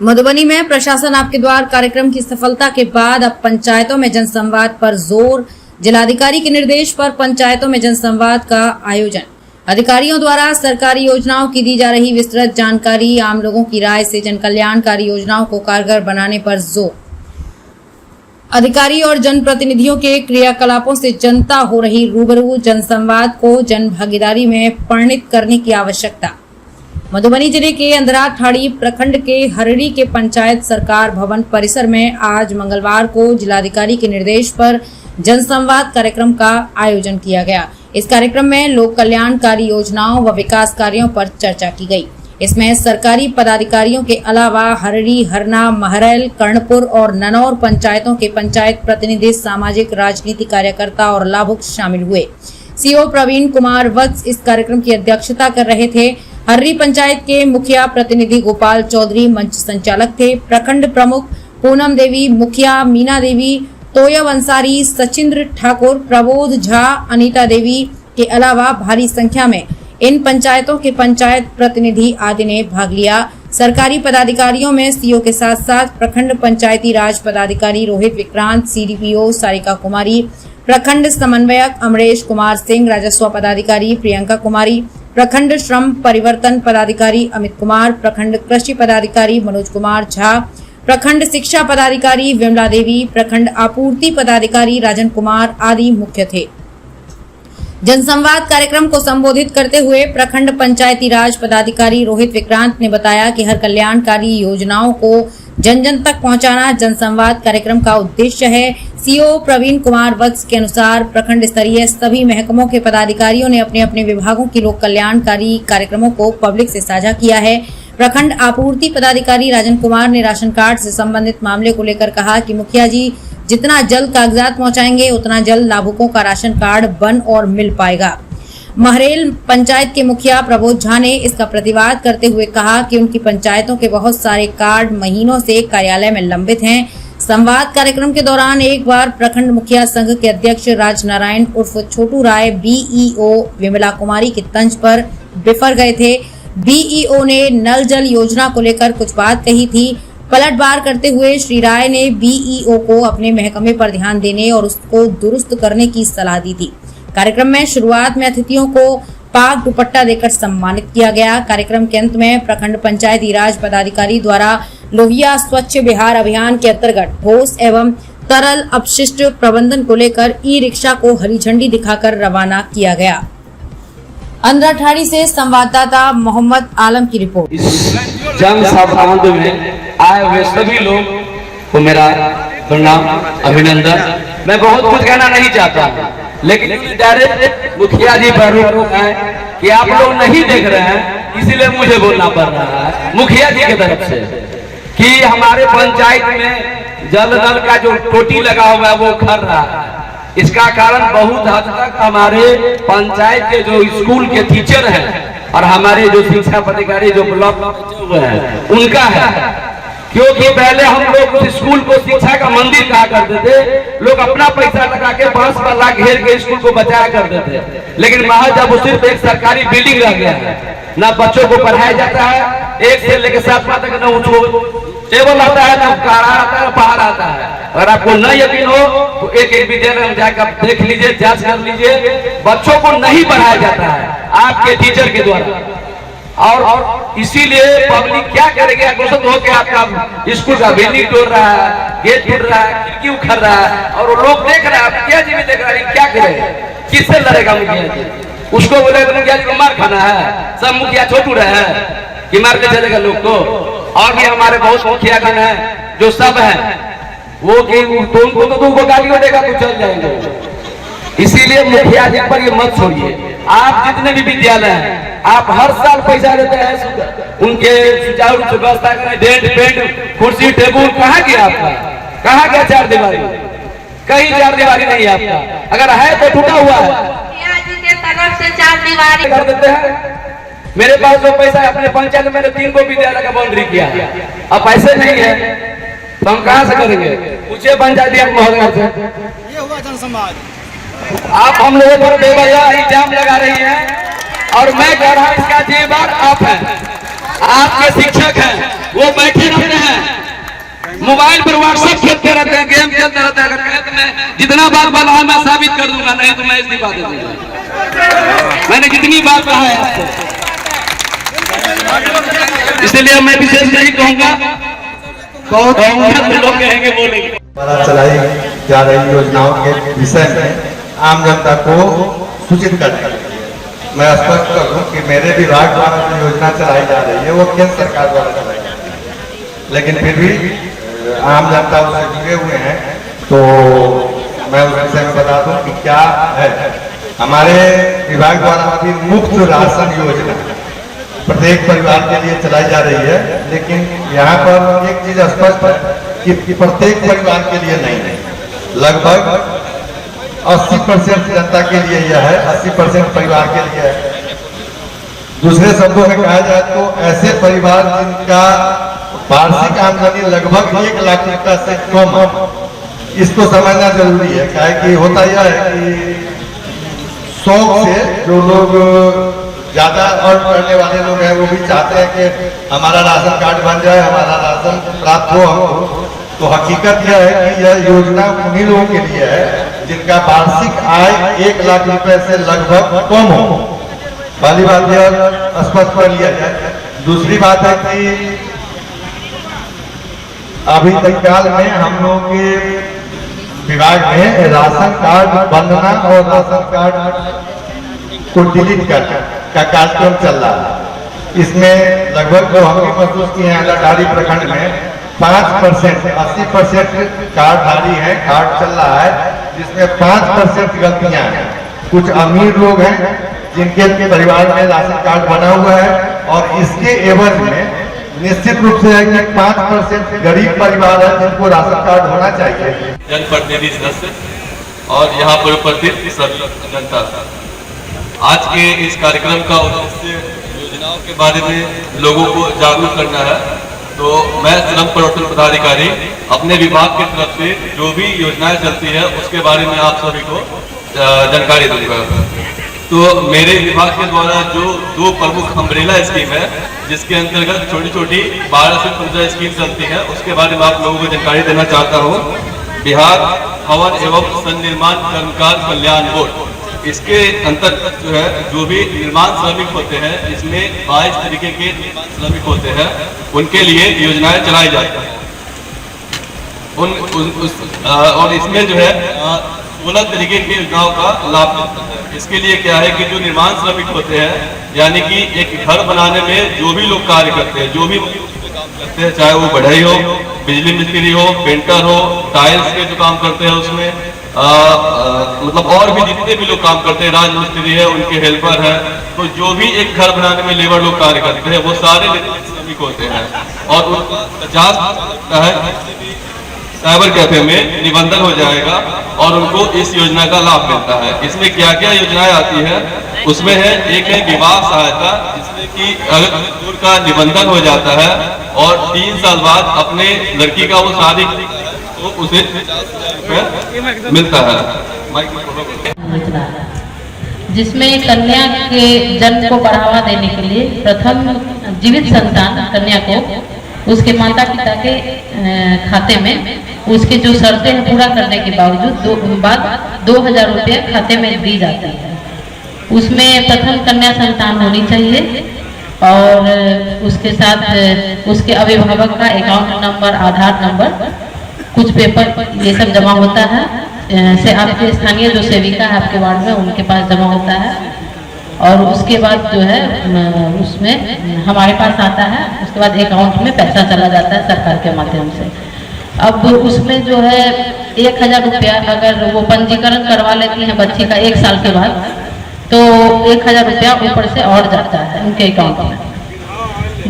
मधुबनी में प्रशासन आपके द्वार कार्यक्रम की सफलता के बाद अब पंचायतों में जनसंवाद पर जोर। जिलाधिकारी के निर्देश पर पंचायतों में जनसंवाद का आयोजन। अधिकारियों द्वारा सरकारी योजनाओं की दी जा रही विस्तृत जानकारी, आम लोगों की राय से जन कल्याणकारी योजनाओं को कारगर बनाने पर जोर। अधिकारी और जनप्रतिनिधियों के क्रियाकलापों से जनता हो रही रूबरू, जनसंवाद को जन भागीदारी में परिणत करने की आवश्यकता। मधुबनी जिले के अंधरा ठाड़ी प्रखंड के हरड़ी के पंचायत सरकार भवन परिसर में आज मंगलवार को जिलाधिकारी के निर्देश पर जनसंवाद कार्यक्रम का आयोजन किया गया। इस कार्यक्रम में लोक कल्याणकारी योजनाओं व विकास कार्यों पर चर्चा की गई। इसमें सरकारी पदाधिकारियों के अलावा हरड़ी, हरना, महरैल, कर्णपुर और ननौर पंचायतों के पंचायत प्रतिनिधि, सामाजिक राजनीतिक कार्यकर्ता और लाभुक शामिल हुए। सीओ प्रवीण कुमार वत्स इस कार्यक्रम की अध्यक्षता कर रहे थे। हर्री पंचायत के मुखिया प्रतिनिधि गोपाल चौधरी मंच संचालक थे। प्रखंड प्रमुख पूनम देवी, मुखिया मीना देवी, तोयब अंसारी, सचिंद्र ठाकुर, प्रबोध झा, अनीता देवी के अलावा भारी संख्या में इन पंचायतों के पंचायत प्रतिनिधि आदि ने भाग लिया। सरकारी पदाधिकारियों में सीओ के साथ साथ प्रखंड पंचायती राज पदाधिकारी रोहित विक्रांत, सीडीपीओ सारिका कुमारी, प्रखंड समन्वयक अमरेश कुमार सिंह, राजस्व पदाधिकारी प्रियंका कुमारी, प्रखंड श्रम परिवर्तन पदाधिकारी अमित कुमार, प्रखंड कृषि पदाधिकारी मनोज कुमार झा, प्रखंड शिक्षा पदाधिकारी विमला देवी, प्रखंड आपूर्ति पदाधिकारी राजन कुमार आदि मुख्य थे। जनसंवाद कार्यक्रम को संबोधित करते हुए प्रखंड पंचायती राज पदाधिकारी रोहित विक्रांत ने बताया कि हर कल्याणकारी योजनाओं को जन जन तक पहुंचाना जनसंवाद कार्यक्रम का उद्देश्य है। सीओ प्रवीण कुमार वत्स के अनुसार प्रखंड स्तरीय सभी महकमों के पदाधिकारियों ने अपने अपने विभागों की लोक कल्याणकारी कार्यक्रमों को पब्लिक से साझा किया है। प्रखंड आपूर्ति पदाधिकारी राजन कुमार ने राशन कार्ड से संबंधित मामले को लेकर कहा कि मुखिया जी जितना जल्द कागजात पहुंचाएंगे उतना जल्द लाभुकों का राशन कार्ड बन और मिल पाएगा। महरेल पंचायत के मुखिया प्रबोध झा ने इसका प्रतिवाद करते हुए कहा कि उनकी पंचायतों के बहुत सारे कार्ड महीनों से कार्यालय में लंबित हैं। संवाद कार्यक्रम के दौरान एक बार प्रखंड मुखिया संघ के अध्यक्ष राजनारायण उर्फ छोटू राय बीईओ विमला कुमारी की तंज पर बिफर गए थे। बीईओ ने नल जल योजना को लेकर कुछ बात कही थी। पलटवार करते हुए श्री राय ने बीईओ को अपने महकमे पर ध्यान देने और उसको दुरुस्त करने की सलाह दी थी। कार्यक्रम में शुरुआत में अतिथियों को पाक दुपट्टा देकर सम्मानित किया गया। कार्यक्रम के अंत में प्रखंड पंचायती राज पदाधिकारी द्वारा लोहिया स्वच्छ बिहार अभियान के अंतर्गत ठोस एवं तरल अपशिष्ट प्रबंधन को लेकर ई रिक्शा को हरी झंडी दिखाकर रवाना किया गया। अंधरा ठाड़ी से संवाददाता मोहम्मद आलम की रिपोर्ट। जन संवाद में आए हुए सभी लोग को मेरा प्रणाम, अभिनंदन। मैं बहुत कुछ कहना नहीं चाहता, लेकिन डायरेक्ट मुखिया जी पर रोक है कि आप लोग नहीं देख रहे हैं, इसीलिए मुझे बोलना पड़ रहा है मुखिया जी की तरफ से कि हमारे पंचायत में जल नल का जो टोटी लगा हुआ है वो खर रहा है। इसका कारण बहुत हद तक हमारे पंचायत के जो स्कूल के टीचर हैं और हमारे जो शिक्षा पदाधिकारी जो ब्लॉक हैं उनका है। क्योंकि पहले हम लोग उस स्कूल को शिक्षा का मंदिर कहा करते थे। लोग अपना पैसा लगा के 5 पल्ला घेर के स्कूल को बचाया करते थे, लेकिन महज अब सिर्फ एक सरकारी बिल्डिंग रह गया है। ना बच्चों को पढ़ाया जाता है, 1 से लेकर 7वां तक न उसको टेबल आता है, ना काढ़ा आता है, पहाड़ आता है। अगर आपको न यकीन हो तो एक विद्यालय में जाकर देख लीजिए, जांच कर लीजिए, बच्चों को नहीं पढ़ाया जाता है आपके टीचर के द्वारा। और इसीलिए पब्लिक क्या करेगी, आकर्षित होकर आपका स्कूल का बिल्डिंग तोड़ रहा है, गेट टूट रहा है, खिड़की उखड़ रहा है, और लोग देख रहे हैं। मुखिया जी भी देख रहे हैं, क्या करे, किससे लड़ेगा मुखिया जी? उसको बोलेगा मुखिया जी को मार खाना है, सब मुखिया छोटू रहे हैं कि मार के चलेगा लोग को। और भी हमारे बहुत मुखिया गण है जो सब है वो कि तुमको तो तुमको गाली देगा तो चल जाएंगे। इसीलिए मुखिया जी पर ये मत छोड़िए। आप जितने भी विद्यालय हैं आप हर साल पैसा देते हैं, उनके सुचारू रूप से व्यवस्था करें, डेंट पेंट कुर्सी टेबुल। कहाँ गया आपका, कहाँ गया 4 दीवारी? कहीं 4 दीवारी नहीं है आपका, अगर है तो टूटा हुआ है। तरफ से 4 दीवारी कर देते हैं। मेरे पास जो पैसा है अपने पंचायत में मैंने 3 को विद्यालय का बाउंड्री किया, अब पैसे नहीं है तो हम कहाँ से करेंगे? पूछिए पंचायत महोदय से। ये हुआ जनसंवाद। आप हम लोगों पर बेवजह इल्जाम लगा रही हैं और मैं कह रहा हूं इसका जिम्मेदार आप हैं, आपके शिक्षक हैं, वो बैठे रहते हैं मोबाइल पर व्हाट्सएप खेलते रहते हैं, गेम खेलते रहते हैं। अगर कहे तो मैं जितना बात बोला है मैं साबित कर दूंगा, नहीं तो मैं इस्तीफा दे दूंगा। मैंने जितनी बात कहा है आपको, इसलिए मैं विशेष नहीं कहूंगा, बहुत लोग कहेंगे बोलेंगे। द्वारा चलाई जा रही योजनाओं के विषय में आम जनता को सूचित करने के लिए मैं स्पष्ट कर दूं कि मेरे विभाग द्वारा जो योजना चलाई जा रही है वो केंद्र सरकार द्वारा चलाई जा रही है, लेकिन फिर भी आम जनता उससे जुड़े हुए हैं, तो मैं उस विषय में बता दूं कि क्या है। हमारे विभाग द्वारा अभी मुफ्त राशन योजना प्रत्येक परिवार के लिए चलाई जा रही है, लेकिन यहाँ पर एक चीज स्पष्ट है कि प्रत्येक परिवार के लिए नहीं है, लगभग 80% जनता के लिए यह है, 80% परिवार के लिए है। दूसरे शब्दों में कहा जाए तो ऐसे परिवार जिनका वार्षिक आमदनी लगभग 1 लाख रुपया से कम है, इसको समझना जरूरी है। क्या है कि होता यह है कि शौक से जो लोग ज्यादा अर्न करने वाले लोग हैं वो भी चाहते हैं कि हमारा राशन कार्ड बन जाए, हमारा राशन प्राप्त हो हमको। तो हकीकत यह है कि यह योजना उन्हीं लोगों के लिए है जिनका वार्षिक आय 1 लाख रुपए से लगभग कम हो। पहली बात यह स्पष्ट कर लिया जाए। दूसरी बात है कि अभी तत्काल में हम लोग के विभाग में राशन कार्ड बनना और राशन कार्ड को डिलीट करना का कार्यक्रम चल रहा है। इसमें लगभग जो हमने महसूस किए हैं लटारी प्रखंड में 5% 80% कार्डधारी हैं, कार्ड चल रहा है जिसमें 5% गलतियां हैं। कुछ अमीर लोग हैं जिनके परिवार में राशन कार्ड बना हुआ है और इसके एवज में निश्चित रूप से है कि 5% गरीब परिवार है जिनको राशन कार्ड होना चाहिए। जनप्रतिनिधि सदस्य और यहाँ पर उपस्थित सभी जनता, आज के इस कार्यक्रम का उद्देश्य योजनाओं के बारे में लोगों को जागरूक करना है। तो मैं श्रम प्रवर्तन पदाधिकारी अपने विभाग की तरफ से जो भी योजनाएं चलती है उसके बारे में आप सभी को जानकारी दूंगा। तो मेरे विभाग के द्वारा जो 2 प्रमुख अम्ब्रेला स्कीम है जिसके अंतर्गत छोटी छोटी 12 से 15 स्कीम चलती है, उसके बारे में आप लोगों को जानकारी देना चाहता हूँ। बिहार भवन एवं सन्निर्माण कर्मकार कल्याण बोर्ड, इसके अंतर्गत जो है जो भी निर्माण श्रमिक होते हैं, इसमें 22 तरीके के निर्माण श्रमिक होते हैं, उनके लिए योजनाएं चलाई जाती हैं। और इसमें जो है 16 तरीके की योजनाओं का लाभ मिलता है। इसके लिए क्या है कि जो निर्माण श्रमिक होते हैं, यानी कि एक घर बनाने में जो भी लोग कार्य करते हैं, जो भी काम करते हैं, चाहे वो बढ़ई हो, बिजली मिस्त्री हो, पेंटर हो, टाइल्स के जो काम करते हैं उसमें मतलब और भी जितने भी लोग काम करते हैं, राज मिस्त्री है, उनके हेल्पर है, तो जो भी एक घर बनाने में लेबर लोग कार्य करते हैं वो सारे श्रमिक होते हैं। और उनका 50 साइबर कैफे में निबंधन हो जाएगा और उनको इस योजना का लाभ मिलता है। इसमें क्या क्या योजनाएं आती है उसमें है, एक है विवाह सहायता, जिसमें कि अगर मजदूर का निबंधन हो जाता है और 3 साल बाद अपने लड़की का वो शादी तो उसे 50,000 मिलता है। जिसमें कन्या के जन्म को बढ़ावा देने के लिए प्रथम जीवित संतान कन्या को उसके माता पिता के खाते में उसके जो शर्तें हैं पूरा करने के बावजूद बाद 2,000 रुपये खाते में दी जाती है। उसमें प्रथम कन्या संतान होनी चाहिए और उसके साथ उसके अभिभावक का अकाउंट नंबर, आधार नंबर, कुछ पेपर ये सब जमा होता है से आपके स्थानीय जो सेविका है आपके वार्ड में उनके पास जमा होता है। और उसके बाद जो है उसमें हमारे पास आता है, उसके बाद अकाउंट में पैसा चला जाता है सरकार के माध्यम से। अब उसमें जो है 1,000 रुपया अगर वो पंजीकरण करवा लेती हैं बच्ची का 1 साल के बाद, तो 1,000 रुपया ऊपर से और जाता है उनके अकाउंट में।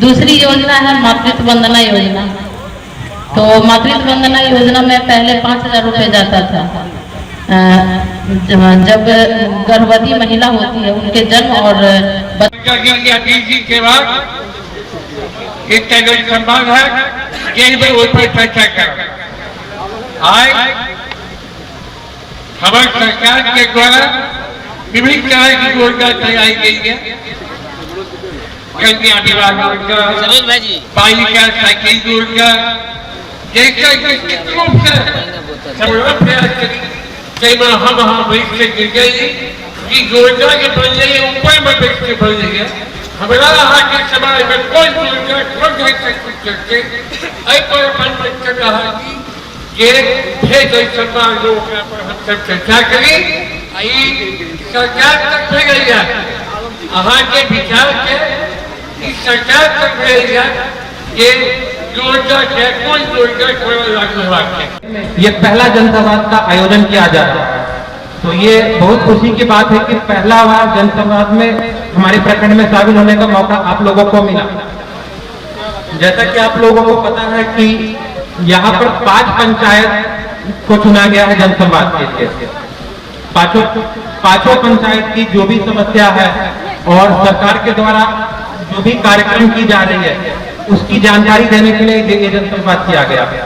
दूसरी योजना है मातृत्व वंदना योजना। तो मातृत्व वंदना योजना में पहले 5,000 रुपये जाता था। जब गर्भवती महिला होती है उनके जन्म और के बाद इतना जो संभव है केंद्र उस पर चर्चा कर। आज हमारी सरकार के द्वारा विभिन्न तरह की योजना चलाई गई है। कन्या विवाह योजना, बालिका साइकिल योजना, जैसा निश्चित रूप से सब प्रयास करी कई बार हम बैठ से गिर गई कि योजना के बन रही ऊपर में बैठ के बन रही है हमारा यहाँ के समाज में कोई योजना कोई ऐसे कुछ करके पर अपन मन कर रहा कि ये भेज समाज लोगों के पर हम सब चर्चा करी सरकार तक भेज रही है यहाँ के विचार के इस सरकार तक भेज रही है ये योजना के कोई योजना कोई लागू है ये पहला जनसंवाद का आयोजन किया जा रहा है तो ये बहुत खुशी की बात है कि पहला बार जनसंवाद में हमारे प्रखंड में शामिल होने का मौका आप लोगों को मिला। जैसा कि आप लोगों को पता है कि यहाँ पर 5 पंचायत को चुना गया है जनसंवाद के लिए। पांचों पंचायत की जो भी समस्या है और सरकार के द्वारा जो भी कार्यक्रम की जा रही है उसकी जानकारी देने के लिए ये जनसंवाद किया गया है।